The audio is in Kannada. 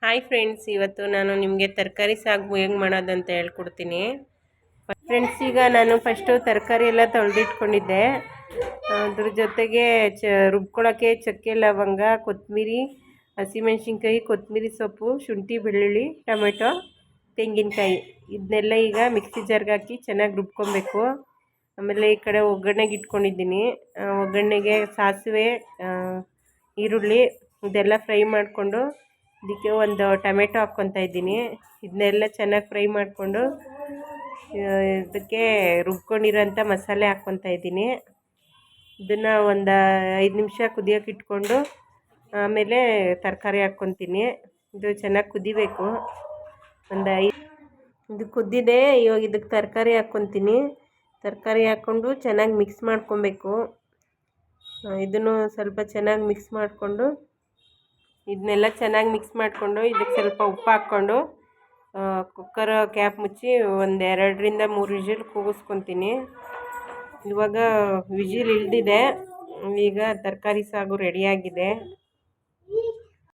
ಹಾಯ್ ಫ್ರೆಂಡ್ಸ್, ಇವತ್ತು ನಾನು ನಿಮಗೆ ತರಕಾರಿ ಸಾಗು ಹೆಂಗೆ ಮಾಡೋದಂತ ಹೇಳ್ಕೊಡ್ತೀನಿ. ಫ್ರೆಂಡ್ಸ್, ಈಗ ನಾನು ಫಸ್ಟು ತರಕಾರಿ ಎಲ್ಲ ತೊಳೆದಿಟ್ಕೊಂಡಿದ್ದೆ. ಅದ್ರ ಜೊತೆಗೆ ರುಬ್ಕೊಳ್ಳೋಕ್ಕೆ ಚಕ್ಕೆ, ಲವಂಗ, ಕೊತ್ತಂಬರಿ, ಹಸಿಮೆಣ್ಸಿನ್ಕಾಯಿ, ಕೊತ್ತಂಬರಿ ಸೊಪ್ಪು, ಶುಂಠಿ, ಬೆಳ್ಳುಳ್ಳಿ, ಟೊಮೆಟೊ, ತೆಂಗಿನಕಾಯಿ ಇದನ್ನೆಲ್ಲ ಈಗ ಮಿಕ್ಸಿ ಜಾರ್ಗೆ ಹಾಕಿ ಚೆನ್ನಾಗಿ ರುಬ್ಕೊಬೇಕು. ಆಮೇಲೆ ಈ ಕಡೆ ಒಗ್ಗರಣೆಗೆ ಇಟ್ಕೊಂಡಿದ್ದೀನಿ. ಒಗ್ಗರಣೆಗೆ ಸಾಸಿವೆ, ಈರುಳ್ಳಿ ಇದೆಲ್ಲ ಫ್ರೈ ಮಾಡಿಕೊಂಡು ಇದಕ್ಕೆ ಒಂದು ಟೊಮೆಟೊ ಹಾಕ್ಕೊತಾ ಇದ್ದೀನಿ. ಇದನ್ನೆಲ್ಲ ಚೆನ್ನಾಗಿ ಫ್ರೈ ಮಾಡಿಕೊಂಡು ಇದಕ್ಕೆ ರುಬ್ಕೊಂಡಿರೋಂಥ ಮಸಾಲೆ ಹಾಕ್ಕೊತಾ ಇದ್ದೀನಿ. ಇದನ್ನು ಒಂದು 5 ನಿಮಿಷ ಕುದಿಯೋಕೆ ಇಟ್ಕೊಂಡು ಆಮೇಲೆ ತರಕಾರಿ ಹಾಕ್ಕೊತೀನಿ. ಇದು ಚೆನ್ನಾಗಿ ಕುದಿಬೇಕು. ಇದು ಕುದ್ದಿದೆ. ಇವಾಗ ಇದಕ್ಕೆ ತರಕಾರಿ ಹಾಕ್ಕೊತೀನಿ. ತರಕಾರಿ ಹಾಕ್ಕೊಂಡು ಚೆನ್ನಾಗಿ ಮಿಕ್ಸ್ ಮಾಡ್ಕೊಬೇಕು. ಇದನ್ನು ಸ್ವಲ್ಪ ಚೆನ್ನಾಗಿ ಮಿಕ್ಸ್ ಮಾಡಿಕೊಂಡು ಇದನ್ನೆಲ್ಲ ಚೆನ್ನಾಗಿ ಮಿಕ್ಸ್ ಮಾಡಿಕೊಂಡು ಇದಕ್ಕೆ ಸ್ವಲ್ಪ ಉಪ್ಪು ಹಾಕ್ಕೊಂಡು ಕುಕ್ಕರ್ ಕ್ಯಾಪ್ ಮುಚ್ಚಿ ಒಂದು 2ರಿಂದ 3 ವಿಜಿಲ್ ಕೂಗಿಸ್ಕೊತೀನಿ. ಇವಾಗ ವಿಜಿಲ್ ಇಳಿದಿದೆ. ಈಗ ತರಕಾರಿ ಸಾಗು ರೆಡಿಯಾಗಿದೆ.